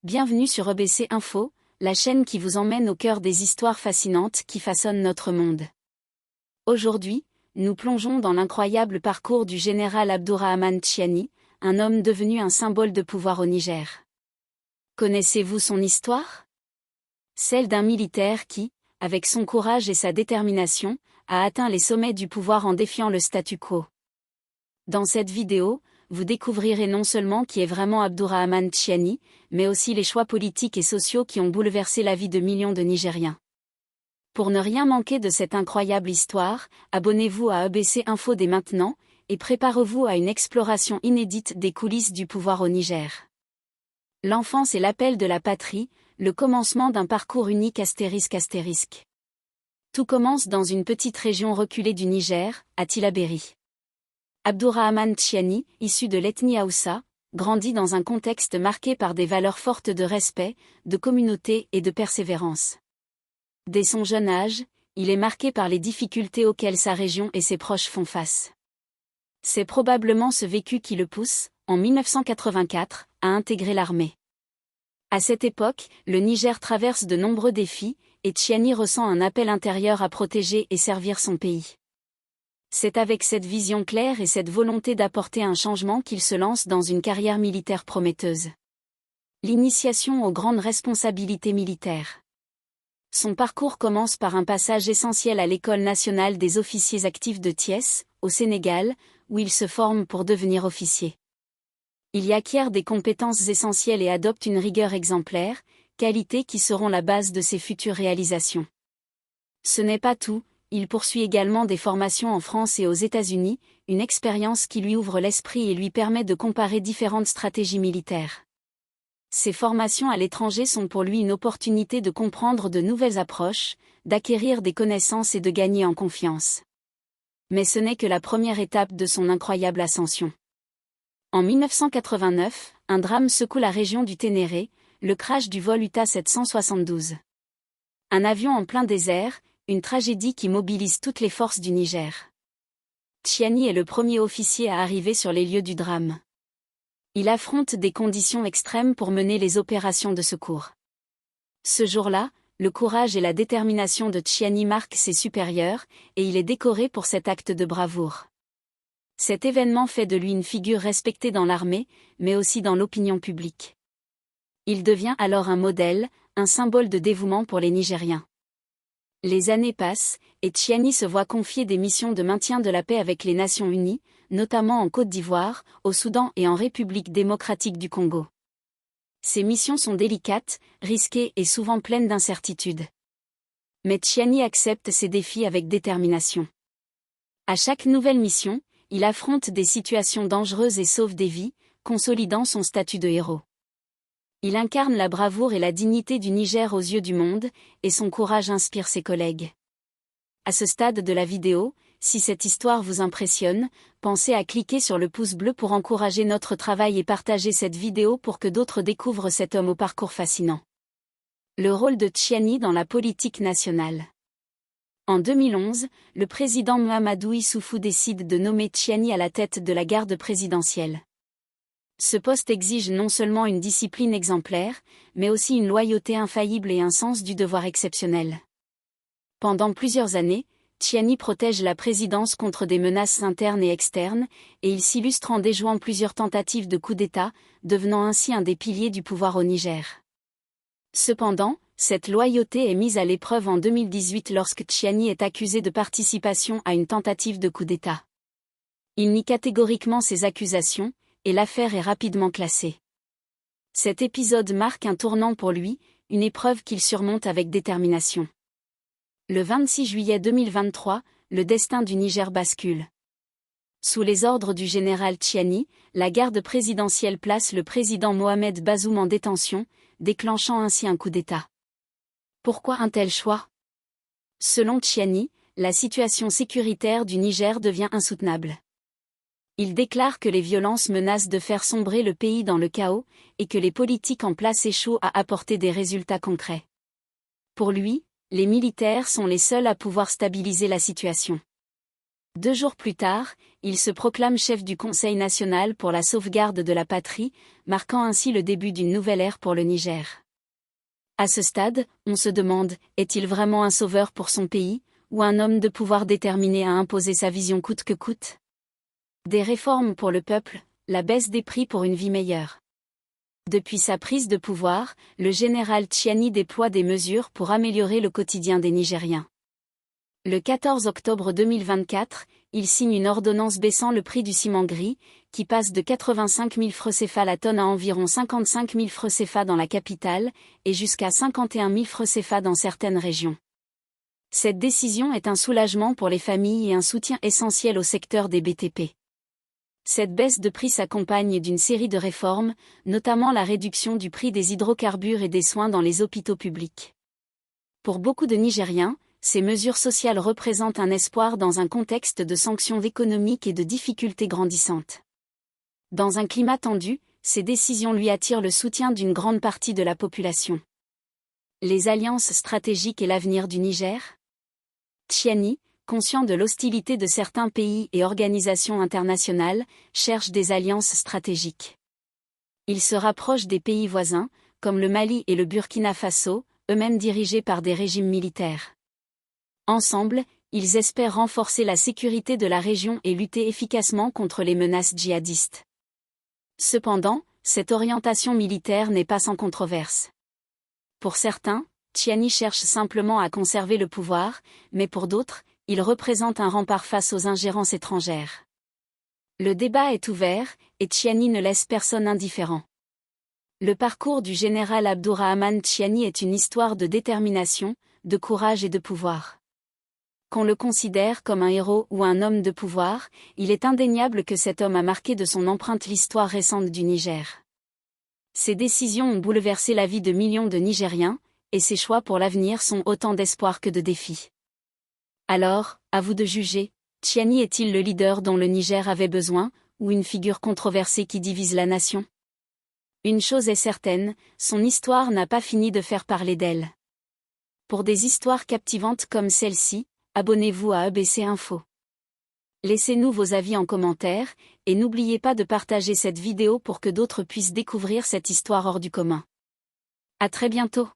Bienvenue sur EBC Info, la chaîne qui vous emmène au cœur des histoires fascinantes qui façonnent notre monde. Aujourd'hui, nous plongeons dans l'incroyable parcours du général Abdourahmane Tchiani, un homme devenu un symbole de pouvoir au Niger. Connaissez-vous son histoire? Celle d'un militaire qui, avec son courage et sa détermination, a atteint les sommets du pouvoir en défiant le statu quo. Dans cette vidéo, vous découvrirez non seulement qui est vraiment Abdourahmane Tchiani, mais aussi les choix politiques et sociaux qui ont bouleversé la vie de millions de Nigériens. Pour ne rien manquer de cette incroyable histoire, abonnez-vous à EBC Info dès maintenant, et préparez-vous à une exploration inédite des coulisses du pouvoir au Niger. L'enfance et l'appel de la patrie, le commencement d'un parcours unique ***. Tout commence dans une petite région reculée du Niger, à Tillabéri. Abdourahmane Tchiani, issu de l'ethnie Haoussa, grandit dans un contexte marqué par des valeurs fortes de respect, de communauté et de persévérance. Dès son jeune âge, il est marqué par les difficultés auxquelles sa région et ses proches font face. C'est probablement ce vécu qui le pousse, en 1984, à intégrer l'armée. À cette époque, le Niger traverse de nombreux défis, et Tchiani ressent un appel intérieur à protéger et servir son pays. C'est avec cette vision claire et cette volonté d'apporter un changement qu'il se lance dans une carrière militaire prometteuse. L'initiation aux grandes responsabilités militaires. Son parcours commence par un passage essentiel à l'École nationale des officiers actifs de Thiès, au Sénégal, où il se forme pour devenir officier. Il y acquiert des compétences essentielles et adopte une rigueur exemplaire, qualités qui seront la base de ses futures réalisations. Ce n'est pas tout. Il poursuit également des formations en France et aux États-Unis, une expérience qui lui ouvre l'esprit et lui permet de comparer différentes stratégies militaires. Ces formations à l'étranger sont pour lui une opportunité de comprendre de nouvelles approches, d'acquérir des connaissances et de gagner en confiance. Mais ce n'est que la première étape de son incroyable ascension. En 1989, un drame secoue la région du Ténéré, le crash du vol UTA 772. Un avion en plein désert, une tragédie qui mobilise toutes les forces du Niger. Tchiani est le premier officier à arriver sur les lieux du drame. Il affronte des conditions extrêmes pour mener les opérations de secours. Ce jour-là, le courage et la détermination de Tchiani marquent ses supérieurs, et il est décoré pour cet acte de bravoure. Cet événement fait de lui une figure respectée dans l'armée, mais aussi dans l'opinion publique. Il devient alors un modèle, un symbole de dévouement pour les Nigériens. Les années passent, et Tchiani se voit confier des missions de maintien de la paix avec les Nations Unies, notamment en Côte d'Ivoire, au Soudan et en République démocratique du Congo. Ces missions sont délicates, risquées et souvent pleines d'incertitudes. Mais Tchiani accepte ces défis avec détermination. À chaque nouvelle mission, il affronte des situations dangereuses et sauve des vies, consolidant son statut de héros. Il incarne la bravoure et la dignité du Niger aux yeux du monde, et son courage inspire ses collègues. À ce stade de la vidéo, si cette histoire vous impressionne, pensez à cliquer sur le pouce bleu pour encourager notre travail et partager cette vidéo pour que d'autres découvrent cet homme au parcours fascinant. Le rôle de Tchiani dans la politique nationale. En 2011, le président Mahamadou Issoufou décide de nommer Tchiani à la tête de la garde présidentielle. Ce poste exige non seulement une discipline exemplaire, mais aussi une loyauté infaillible et un sens du devoir exceptionnel. Pendant plusieurs années, Tchiani protège la présidence contre des menaces internes et externes, et il s'illustre en déjouant plusieurs tentatives de coup d'État, devenant ainsi un des piliers du pouvoir au Niger. Cependant, cette loyauté est mise à l'épreuve en 2018 lorsque Tchiani est accusé de participation à une tentative de coup d'État. Il nie catégoriquement ces accusations, et l'affaire est rapidement classée. Cet épisode marque un tournant pour lui, une épreuve qu'il surmonte avec détermination. Le 26 juillet 2023, le destin du Niger bascule. Sous les ordres du général Tchiani, la garde présidentielle place le président Mohamed Bazoum en détention, déclenchant ainsi un coup d'État. Pourquoi un tel choix? Selon Tchiani, la situation sécuritaire du Niger devient insoutenable. Il déclare que les violences menacent de faire sombrer le pays dans le chaos, et que les politiques en place échouent à apporter des résultats concrets. Pour lui, les militaires sont les seuls à pouvoir stabiliser la situation. 2 jours plus tard, il se proclame chef du Conseil national pour la sauvegarde de la patrie, marquant ainsi le début d'une nouvelle ère pour le Niger. À ce stade, on se demande, est-il vraiment un sauveur pour son pays, ou un homme de pouvoir déterminé à imposer sa vision coûte que coûte? Des réformes pour le peuple, la baisse des prix pour une vie meilleure. Depuis sa prise de pouvoir, le général Tchiani déploie des mesures pour améliorer le quotidien des Nigériens. Le 14 octobre 2024, il signe une ordonnance baissant le prix du ciment gris, qui passe de 85 000 francs CFA la tonne à environ 55 000 francs CFA dans la capitale, et jusqu'à 51 000 francs CFA dans certaines régions. Cette décision est un soulagement pour les familles et un soutien essentiel au secteur des BTP. Cette baisse de prix s'accompagne d'une série de réformes, notamment la réduction du prix des hydrocarbures et des soins dans les hôpitaux publics. Pour beaucoup de Nigériens, ces mesures sociales représentent un espoir dans un contexte de sanctions économiques et de difficultés grandissantes. Dans un climat tendu, ces décisions lui attirent le soutien d'une grande partie de la population. Les alliances stratégiques et l'avenir du Niger? Tchiani, conscient de l'hostilité de certains pays et organisations internationales, cherche des alliances stratégiques. Il se rapproche des pays voisins, comme le Mali et le Burkina Faso, eux-mêmes dirigés par des régimes militaires. Ensemble, ils espèrent renforcer la sécurité de la région et lutter efficacement contre les menaces djihadistes. Cependant, cette orientation militaire n'est pas sans controverse. Pour certains, Tchiani cherche simplement à conserver le pouvoir, mais pour d'autres, il représente un rempart face aux ingérences étrangères. Le débat est ouvert, et Tchiani ne laisse personne indifférent. Le parcours du général Abdourahmane Tchiani est une histoire de détermination, de courage et de pouvoir. Qu'on le considère comme un héros ou un homme de pouvoir, il est indéniable que cet homme a marqué de son empreinte l'histoire récente du Niger. Ses décisions ont bouleversé la vie de millions de Nigériens, et ses choix pour l'avenir sont autant d'espoir que de défis. Alors, à vous de juger, Tchiani est-il le leader dont le Niger avait besoin, ou une figure controversée qui divise la nation? Une chose est certaine, son histoire n'a pas fini de faire parler d'elle. Pour des histoires captivantes comme celle-ci, abonnez-vous à EBC Info. Laissez-nous vos avis en commentaire, et n'oubliez pas de partager cette vidéo pour que d'autres puissent découvrir cette histoire hors du commun. À très bientôt.